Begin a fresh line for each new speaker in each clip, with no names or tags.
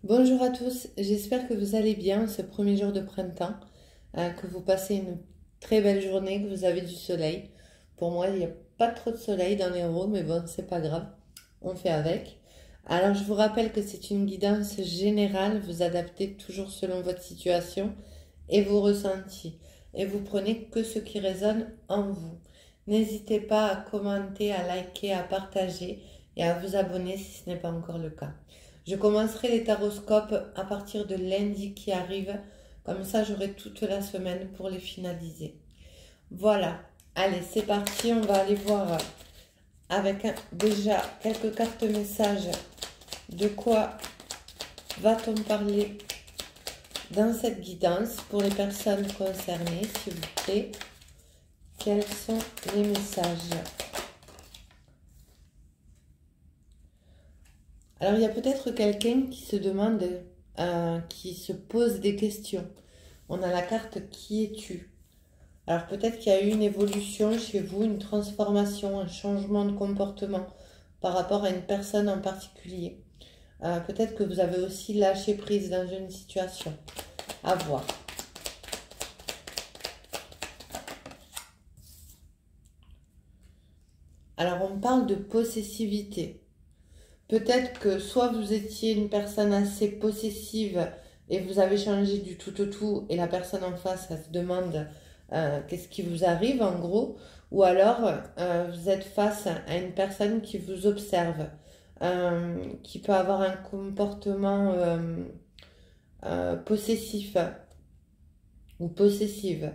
Bonjour à tous, j'espère que vous allez bien ce premier jour de printemps, que vous passez une très belle journée, que vous avez du soleil. Pour moi, il n'y a pas trop de soleil dans les héros, mais bon, c'est pas grave, on fait avec. Alors, je vous rappelle que c'est une guidance générale, vous adaptez toujours selon votre situation et vos ressentis. Et vous prenez que ce qui résonne en vous. N'hésitez pas à commenter, à liker, à partager et à vous abonner si ce n'est pas encore le cas. Je commencerai les taroscopes à partir de lundi qui arrive. Comme ça, j'aurai toute la semaine pour les finaliser. Voilà. Allez, c'est parti. On va aller voir avec déjà quelques cartes messages de quoi va-t-on parler dans cette guidance pour les personnes concernées, s'il vous plaît. Quels sont les messages? Alors, il y a peut-être quelqu'un qui se demande, qui se pose des questions. On a la carte Qui es-tu? Alors, peut-être qu'il y a eu une évolution chez vous, une transformation, un changement de comportement par rapport à une personne en particulier. Peut-être que vous avez aussi lâché prise dans une situation. À voir. Alors, on parle de possessivité. Peut-être que soit vous étiez une personne assez possessive et vous avez changé du tout au tout et la personne en face, elle se demande qu'est-ce qui vous arrive en gros, ou alors vous êtes face à une personne qui vous observe, qui peut avoir un comportement possessif ou possessive.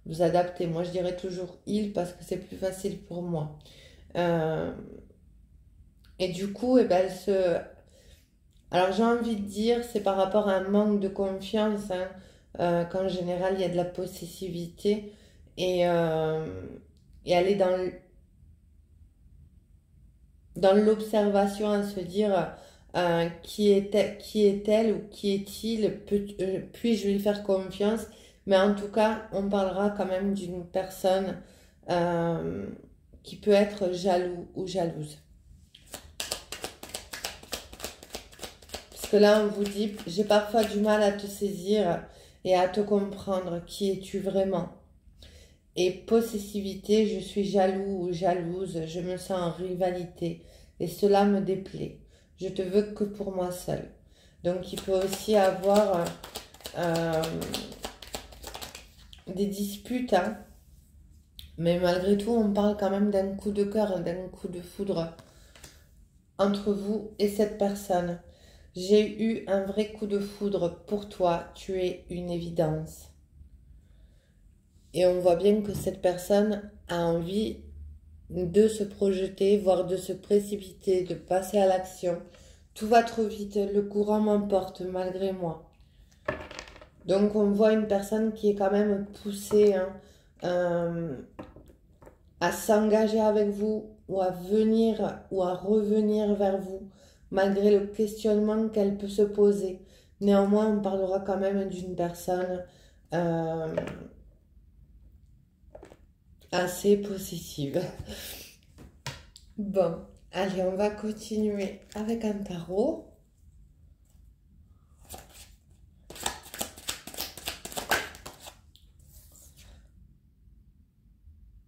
Vous adaptez, moi je dirais toujours il parce que c'est plus facile pour moi. Et du coup, eh ben, alors j'ai envie de dire, c'est par rapport à un manque de confiance, hein, qu'en général il y a de la possessivité et aller dans l'observation à se dire qui est-elle ou qui est-il, puis-je lui faire confiance, mais en tout cas on parlera quand même d'une personne euh, qui peut être jaloux ou jalouse. Parce que là, on vous dit, j'ai parfois du mal à te saisir et à te comprendre. Qui es-tu vraiment? Et possessivité, je suis jaloux ou jalouse, je me sens en rivalité et cela me déplaît. Je te veux que pour moi seul. Donc, il peut aussi avoir des disputes, hein. Mais malgré tout, on parle quand même d'un coup de cœur, d'un coup de foudre entre vous et cette personne. J'ai eu un vrai coup de foudre pour toi, tu es une évidence. Et on voit bien que cette personne a envie de se projeter, voire de se précipiter, de passer à l'action. Tout va trop vite, le courant m'emporte malgré moi. Donc on voit une personne qui est quand même poussée, hein, à s'engager avec vous ou à venir ou à revenir vers vous malgré le questionnement qu'elle peut se poser. Néanmoins, on parlera quand même d'une personne assez possessive. Bon, allez, on va continuer avec un tarot.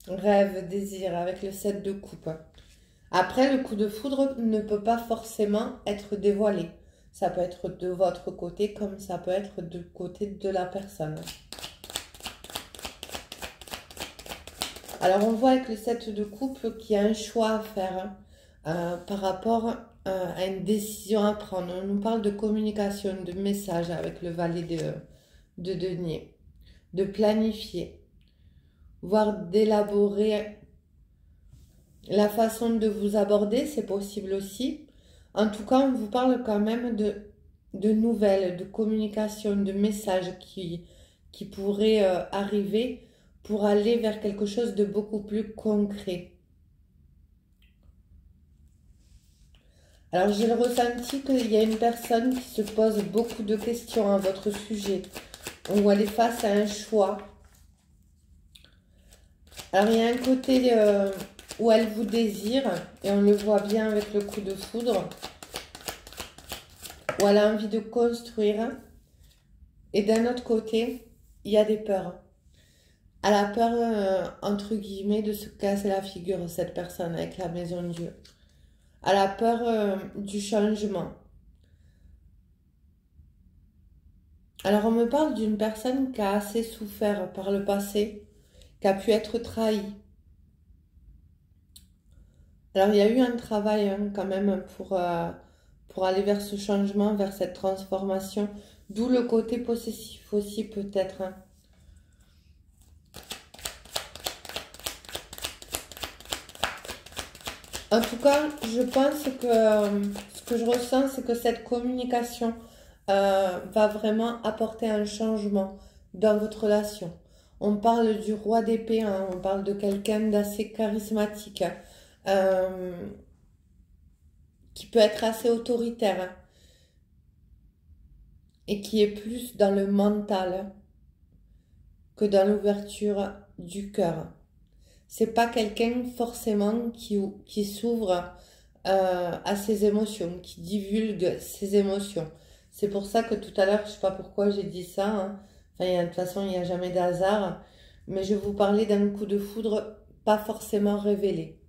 Rêve, désir, avec le 7 de coupe. Après, le coup de foudre ne peut pas forcément être dévoilé. Ça peut être de votre côté comme ça peut être du côté de la personne. Alors, on voit avec le 7 de coupe qu'il y a un choix à faire par rapport à une décision à prendre. On nous parle de communication, de message avec le valet de denier, de planifier, voire d'élaborer la façon de vous aborder, c'est possible aussi. En tout cas, on vous parle quand même de nouvelles, de communication, de messages qui pourraient arriver pour aller vers quelque chose de beaucoup plus concret. Alors, j'ai le ressenti qu'il y a une personne qui se pose beaucoup de questions à votre sujet, où elle est face à un choix. Alors, il y a un côté où elle vous désire, et on le voit bien avec le coup de foudre. ou elle a envie de construire. Et d'un autre côté, il y a des peurs. Elle a peur, entre guillemets, de se casser la figure, cette personne avec la maison de Dieu. Elle a peur du changement. Alors, on me parle d'une personne qui a assez souffert par le passé, qui a pu être trahie. Alors, il y a eu un travail quand même pour aller vers ce changement, vers cette transformation, d'où le côté possessif aussi peut-être. En tout cas, je pense que ce que je ressens, c'est que cette communication va vraiment apporter un changement dans votre relation. On parle du roi d'épée, hein, on parle de quelqu'un d'assez charismatique, euh, qui peut être assez autoritaire hein, et qui est plus dans le mental que dans l'ouverture du cœur. C'est pas quelqu'un forcément qui s'ouvre à ses émotions, qui divulgue ses émotions. C'est pour ça que tout à l'heure, je sais pas pourquoi j'ai dit ça, hein. Enfin, de toute façon, il n'y a jamais d'hasard, mais je vous parlais d'un coup de foudre pas forcément révélé.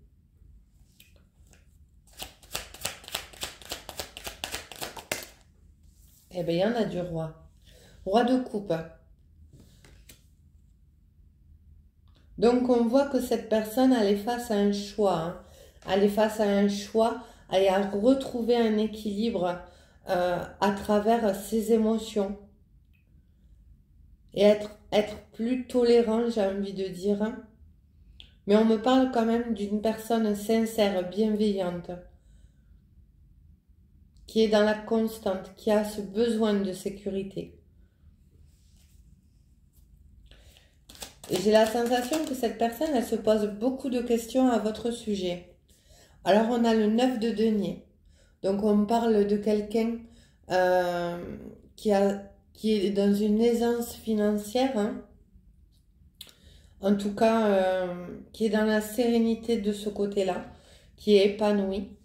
Eh bien, il y en a du roi. Roi de coupe. Donc, on voit que cette personne, elle est face à un choix, hein. Elle est face à un choix, elle est à retrouver un équilibre à travers ses émotions. Et être plus tolérant, j'ai envie de dire. Hein. Mais on me parle quand même d'une personne sincère, bienveillante, qui est dans la constante, qui a ce besoin de sécurité. Et j'ai la sensation que cette personne, elle se pose beaucoup de questions à votre sujet. Alors, on a le 9 de denier. Donc, on parle de quelqu'un qui est dans une aisance financière, hein. En tout cas, qui est dans la sérénité de ce côté-là, qui est épanoui.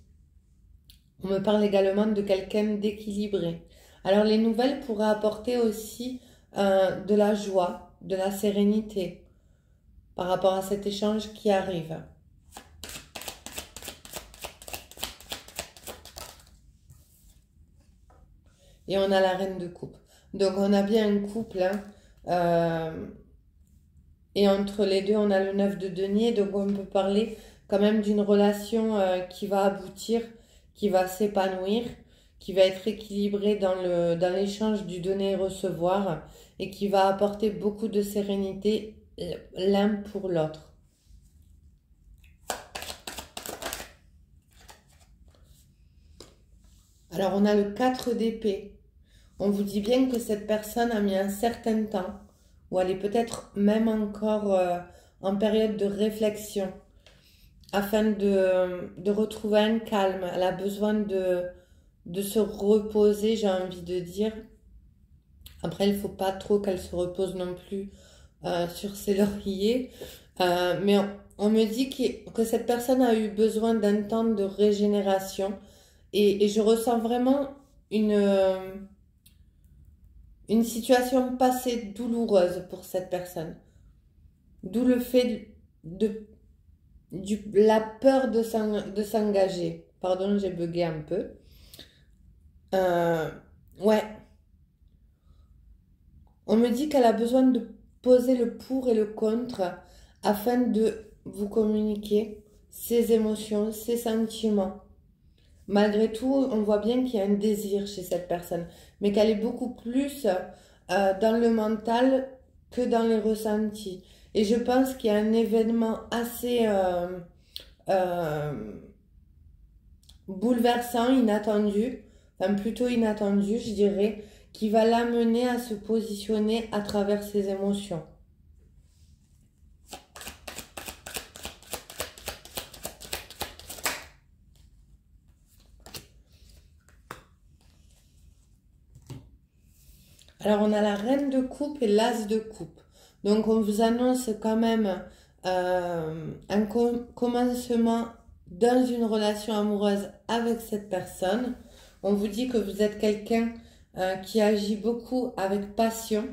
On me parle également de quelqu'un d'équilibré. Alors, les nouvelles pourraient apporter aussi de la joie, de la sérénité par rapport à cet échange qui arrive. Et on a la reine de coupe. Donc, on a bien un couple, hein, et entre les deux, on a le 9 de denier. Donc, on peut parler quand même d'une relation qui va aboutir, qui va s'épanouir, qui va être équilibrée dans l'échange du donner et recevoir et qui va apporter beaucoup de sérénité l'un pour l'autre. Alors, on a le 4 d'épée. On vous dit bien que cette personne a mis un certain temps, ou elle est peut-être même encore en période de réflexion, afin de retrouver un calme. Elle a besoin de se reposer, j'ai envie de dire. Après, il ne faut pas trop qu'elle se repose non plus sur ses lauriers. Mais on me dit que cette personne a eu besoin d'un temps de régénération. Et je ressens vraiment une situation passée douloureuse pour cette personne. D'où le fait la peur de s'engager. Pardon, j'ai bugué un peu. Ouais. On me dit qu'elle a besoin de poser le pour et le contre afin de vous communiquer ses émotions, ses sentiments. Malgré tout, on voit bien qu'il y a un désir chez cette personne, mais qu'elle est beaucoup plus dans le mental que dans les ressentis. Et je pense qu'il y a un événement assez bouleversant, inattendu, enfin plutôt inattendu, je dirais, qui va l'amener à se positionner à travers ses émotions. Alors, on a la reine de coupe et l'as de coupe. Donc, on vous annonce quand même un commencement dans une relation amoureuse avec cette personne. On vous dit que vous êtes quelqu'un qui agit beaucoup avec passion,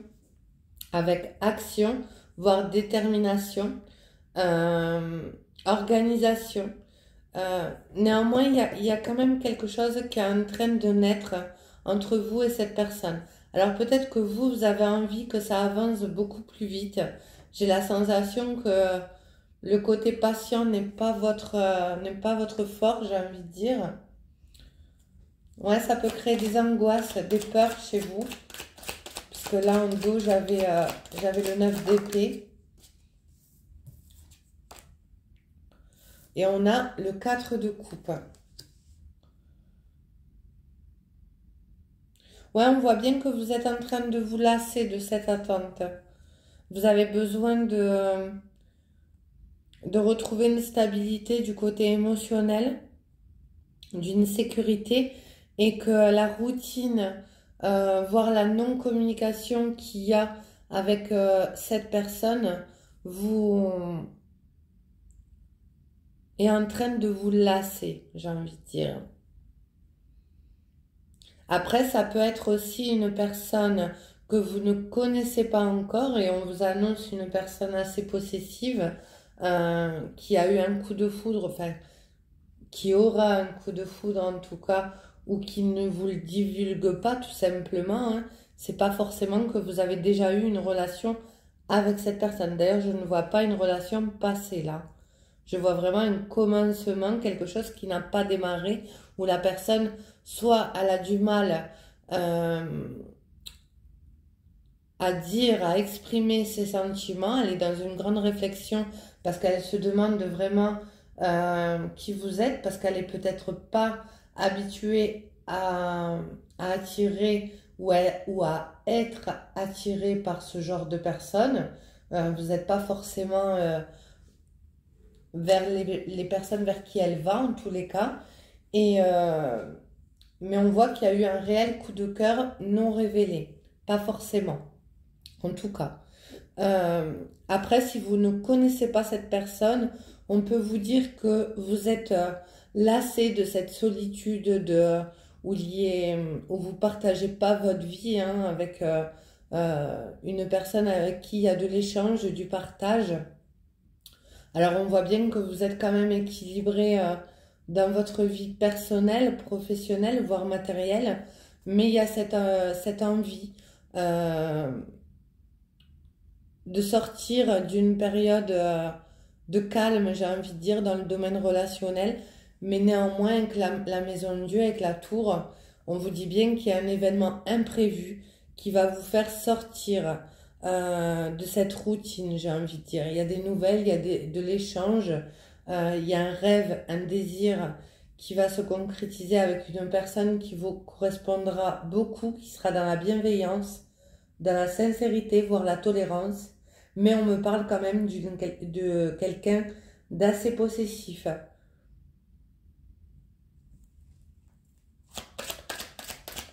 avec action, voire détermination, organisation. Néanmoins, il y a quand même quelque chose qui est en train de naître entre vous et cette personne. Alors peut-être que vous avez envie que ça avance beaucoup plus vite. J'ai la sensation que le côté patient n'est pas votre fort, j'ai envie de dire. Ouais, ça peut créer des angoisses, des peurs chez vous. Puisque là, en dos, j'avais le 9 d'épée. Et on a le 4 de coupe. Ouais, on voit bien que vous êtes en train de vous lasser de cette attente. Vous avez besoin de retrouver une stabilité du côté émotionnel, d'une sécurité, et que la routine, voire la non-communication qu'il y a avec cette personne, vous est en train de vous lasser, j'ai envie de dire. Après, ça peut être aussi une personne que vous ne connaissez pas encore et on vous annonce une personne assez possessive qui a eu un coup de foudre, enfin, qui aura un coup de foudre en tout cas, ou qui ne vous le divulgue pas tout simplement. Hein. C'est pas forcément que vous avez déjà eu une relation avec cette personne. D'ailleurs, je ne vois pas une relation passée là. Je vois vraiment un commencement, quelque chose qui n'a pas démarré, où la personne, soit elle a du mal à dire, à exprimer ses sentiments, elle est dans une grande réflexion parce qu'elle se demande vraiment qui vous êtes, parce qu'elle est peut-être pas habituée à attirer ou à être attirée par ce genre de personnes. Vous n'êtes pas forcément vers les personnes vers qui elle va en tous les cas. Et, mais on voit qu'il y a eu un réel coup de cœur non révélé. Pas forcément, en tout cas. Après, si vous ne connaissez pas cette personne, on peut vous dire que vous êtes lassé de cette solitude où vous partagez pas votre vie hein, avec une personne avec qui il y a de l'échange, du partage. Alors, on voit bien que vous êtes quand même équilibré dans votre vie personnelle, professionnelle, voire matérielle, mais il y a cette envie de sortir d'une période de calme, j'ai envie de dire, dans le domaine relationnel, mais néanmoins, avec la maison de Dieu, avec la tour, on vous dit bien qu'il y a un événement imprévu qui va vous faire sortir de cette routine, j'ai envie de dire. Il y a des nouvelles, il y a de l'échange, il y a un rêve, un désir qui va se concrétiser avec une personne qui vous correspondra beaucoup, qui sera dans la bienveillance, dans la sincérité, voire la tolérance. Mais on me parle quand même de quelqu'un d'assez possessif.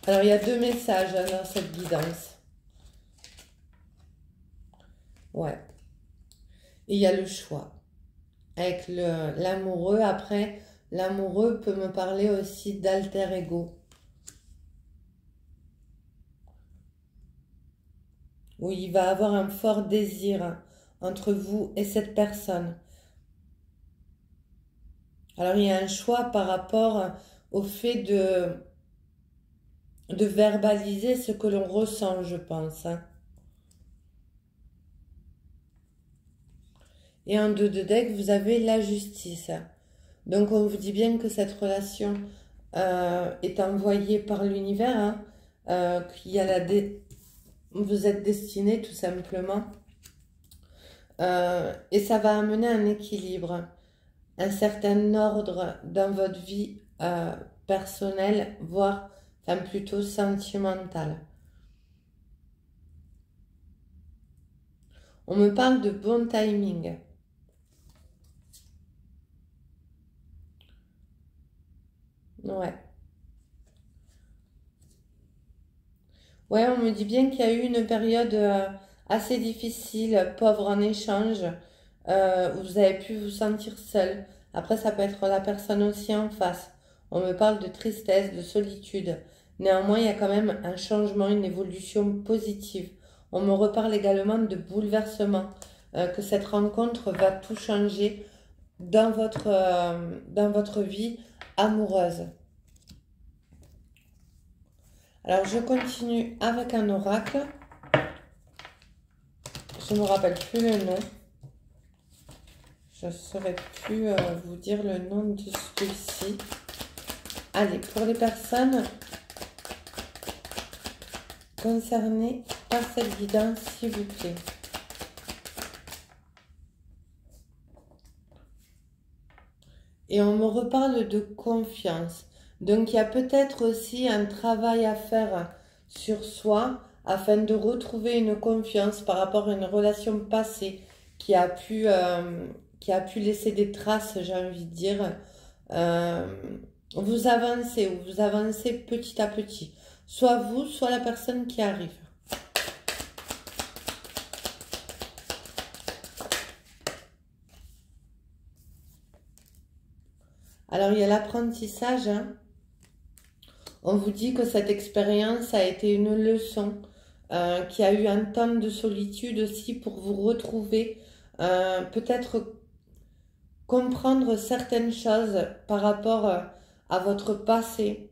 Alors, il y a deux messages hein, dans cette guidance. Ouais. Et il y a le choix. Avec l'amoureux, après, l'amoureux peut me parler aussi d'alter ego. Où il va avoir un fort désir entre vous et cette personne. Alors, il y a un choix par rapport au fait de verbaliser ce que l'on ressent, je pense. Hein. Et en 2 de deck, vous avez la justice. Donc, on vous dit bien que cette relation est envoyée par l'univers, hein, qu'il y a vous êtes destiné tout simplement. Et ça va amener un équilibre, un certain ordre dans votre vie personnelle, voire enfin, plutôt sentimentale. On me parle de bon timing. Ouais. Ouais, on me dit bien qu'il y a eu une période assez difficile, pauvre en échange, où vous avez pu vous sentir seul. Après, ça peut être la personne aussi en face. On me parle de tristesse, de solitude. Néanmoins, il y a quand même un changement, une évolution positive. On me reparle également de bouleversement, que cette rencontre va tout changer dans votre vie amoureuse. Alors, je continue avec un oracle. Je ne me rappelle plus le nom. Je ne saurais plus vous dire le nom de celui-ci. Allez, pour les personnes concernées par cette guidance, s'il vous plaît. Et on me reparle de confiance. Donc, il y a peut-être aussi un travail à faire sur soi afin de retrouver une confiance par rapport à une relation passée qui a pu laisser des traces, j'ai envie de dire. Vous avancez petit à petit. Soit vous, soit la personne qui arrive. Alors, il y a l'apprentissage, hein. On vous dit que cette expérience a été une leçon, qu'il y a eu un temps de solitude aussi pour vous retrouver, peut-être comprendre certaines choses par rapport à votre passé,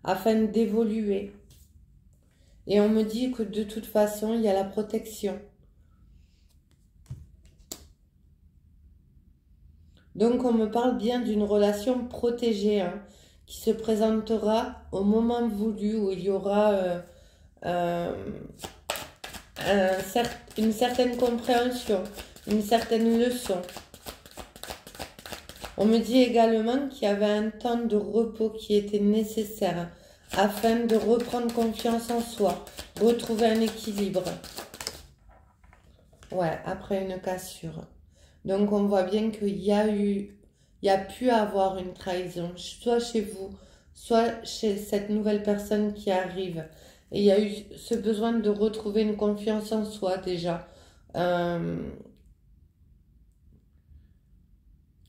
afin d'évoluer. Et on me dit que de toute façon, il y a la protection. Donc, on me parle bien d'une relation protégée, hein, qui se présentera au moment voulu où il y aura une certaine compréhension, une certaine leçon. On me dit également qu'il y avait un temps de repos qui était nécessaire afin de reprendre confiance en soi, retrouver un équilibre. Ouais, après une cassure. Donc, on voit bien qu'il y a pu avoir une trahison, soit chez vous, soit chez cette nouvelle personne qui arrive. Et il y a eu ce besoin de retrouver une confiance en soi déjà.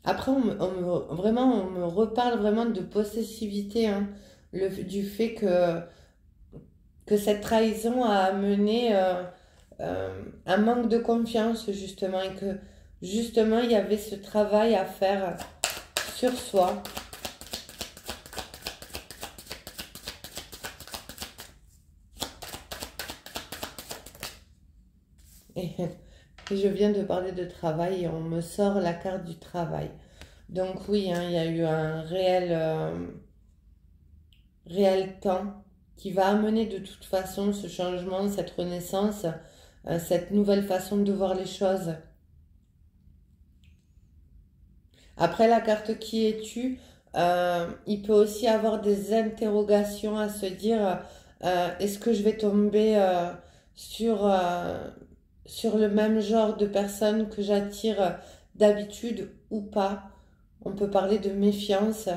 Après, on me reparle vraiment de possessivité, hein, du fait que cette trahison a amené un manque de confiance, justement, et que, justement, il y avait ce travail à faire sur soi. Et je viens de parler de travail et on me sort la carte du travail. Donc oui, hein, il y a eu un réel temps qui va amener de toute façon ce changement, cette renaissance, cette nouvelle façon de voir les choses. Après la carte qui es-tu, il peut aussi avoir des interrogations à se dire, est-ce que je vais tomber sur le même genre de personne que j'attire d'habitude ou pas? On peut parler de méfiance.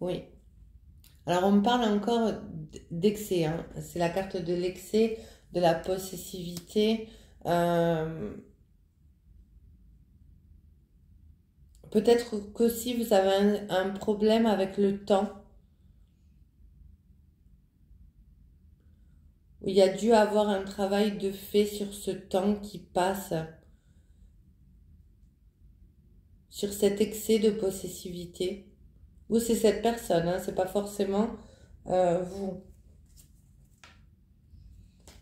Oui. Alors, on me parle encore d'excès, hein. C'est la carte de l'excès, de la possessivité. Peut-être que si vous avez un problème avec le temps, où il y a dû avoir un travail de fait sur ce temps qui passe, sur cet excès de possessivité. Ou c'est cette personne, hein, c'est pas forcément vous.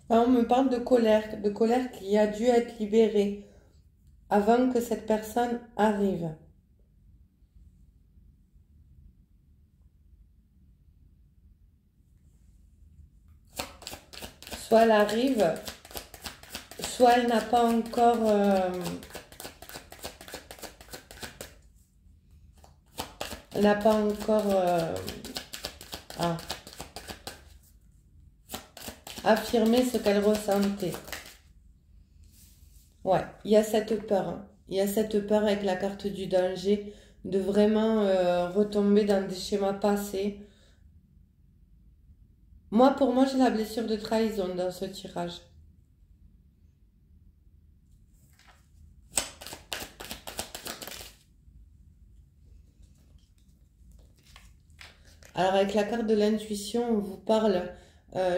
Là, on me parle de colère qui a dû être libérée avant que cette personne arrive. Soit elle arrive, soit elle n'a pas encore... elle n'a pas encore... affirmé ce qu'elle ressentait. Ouais, il y a cette peur, hein. Il y a cette peur avec la carte du danger de vraiment retomber dans des schémas passés. Pour moi, j'ai la blessure de trahison dans ce tirage. Alors avec la carte de l'intuition, on vous parle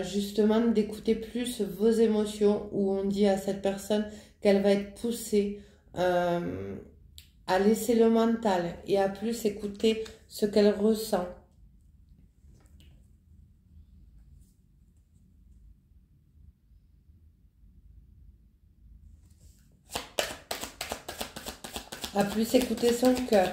justement d'écouter plus vos émotions, où on dit à cette personne qu'elle va être poussée à laisser le mental et à plus écouter ce qu'elle ressent. À plus écouter son cœur.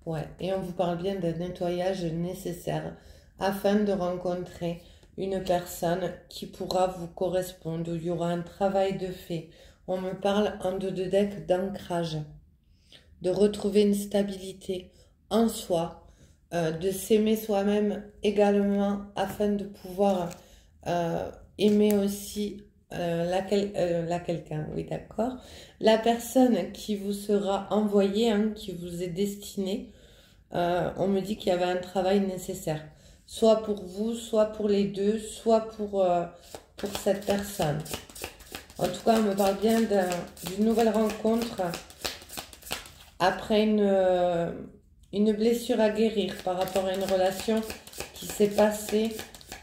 Ouais, et on vous parle bien d'un nettoyage nécessaire afin de rencontrer une personne qui pourra vous correspondre, où il y aura un travail de fait. On me parle en dos de deck d'ancrage, de retrouver une stabilité en soi, de s'aimer soi-même également afin de pouvoir aimer aussi la quelqu'un, oui d'accord, la personne qui vous sera envoyée, hein, qui vous est destinée. On me dit qu'il y avait un travail nécessaire, soit pour vous, soit pour les deux, soit pour cette personne. En tout cas, on me parle bien d'une nouvelle rencontre après une blessure à guérir par rapport à une relation qui s'est passée,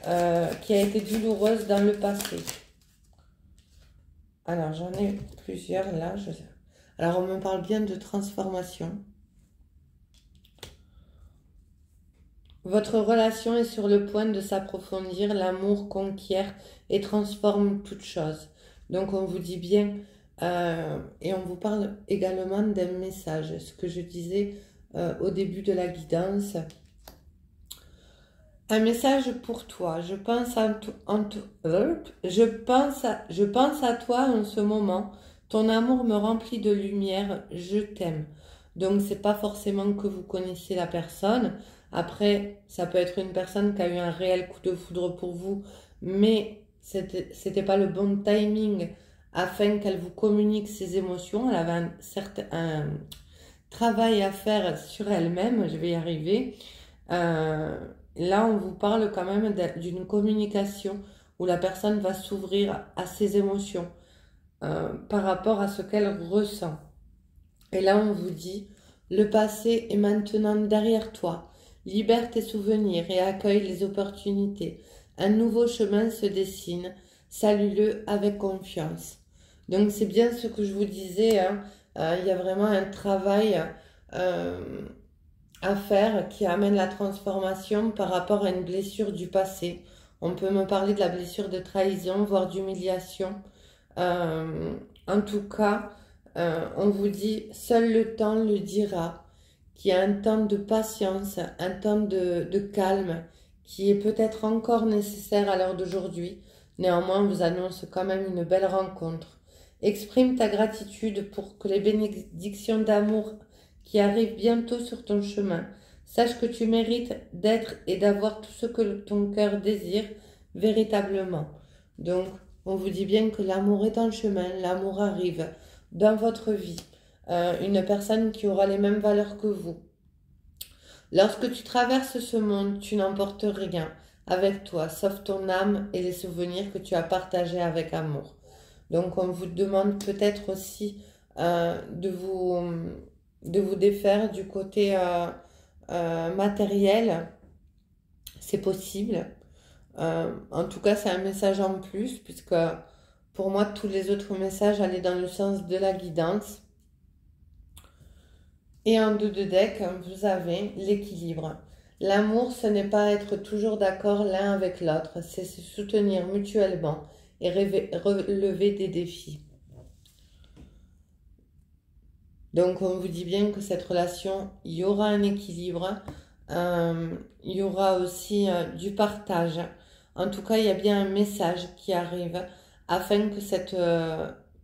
qui a été douloureuse dans le passé. Alors, j'en ai plusieurs là. Alors, on me parle bien de transformation. Votre relation est sur le point de s'approfondir, l'amour conquiert et transforme toute chose. Donc on vous dit bien, et on vous parle également d'un message, ce que je disais au début de la guidance. Un message pour toi, je pense à toi en ce moment, ton amour me remplit de lumière, je t'aime. Donc c'est pas forcément que vous connaissiez la personne. Après, ça peut être une personne qui a eu un réel coup de foudre pour vous, mais c'était pas le bon timing afin qu'elle vous communique ses émotions. Elle avait un travail à faire sur elle-même, je vais y arriver. Là, on vous parle quand même d'une communication où la personne va s'ouvrir à ses émotions par rapport à ce qu'elle ressent. Et là, on vous dit, le passé est maintenant derrière toi. Libère tes souvenirs et accueille les opportunités. Un nouveau chemin se dessine. Salue-le avec confiance. Donc, c'est bien ce que je vous disais. Hein. Il y a vraiment un travail à faire qui amène la transformation par rapport à une blessure du passé. On peut me parler de la blessure de trahison, voire d'humiliation. En tout cas, on vous dit, seul le temps le dira, qu'il y a un temps de patience, un temps de calme, qui est peut-être encore nécessaire à l'heure d'aujourd'hui. Néanmoins, on vous annonce quand même une belle rencontre. Exprime ta gratitude pour que les bénédictions d'amour qui arrivent bientôt sur ton chemin. Sache que tu mérites d'être et d'avoir tout ce que ton cœur désire véritablement. Donc, on vous dit bien que l'amour est en chemin, l'amour arrive dans votre vie. Une personne qui aura les mêmes valeurs que vous. Lorsque tu traverses ce monde, tu n'emportes rien avec toi, sauf ton âme et les souvenirs que tu as partagés avec amour. Donc, on vous demande peut-être aussi de vous défaire du côté matériel. C'est possible. En tout cas, c'est un message en plus, puisque pour moi, tous les autres messages allaient dans le sens de la guidance. Et en dos de deck, vous avez l'équilibre. L'amour, ce n'est pas être toujours d'accord l'un avec l'autre, c'est se soutenir mutuellement et relever des défis. Donc, on vous dit bien que cette relation, il y aura un équilibre, il y aura aussi du partage. En tout cas, il y a bien un message qui arrive afin que cette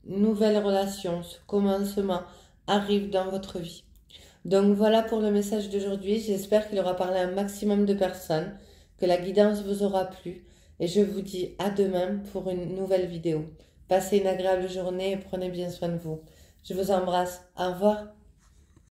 nouvelle relation, ce commencement, arrive dans votre vie. Donc voilà pour le message d'aujourd'hui. J'espère qu'il aura parlé à un maximum de personnes, que la guidance vous aura plu. Et je vous dis à demain pour une nouvelle vidéo. Passez une agréable journée et prenez bien soin de vous. Je vous embrasse. Au revoir.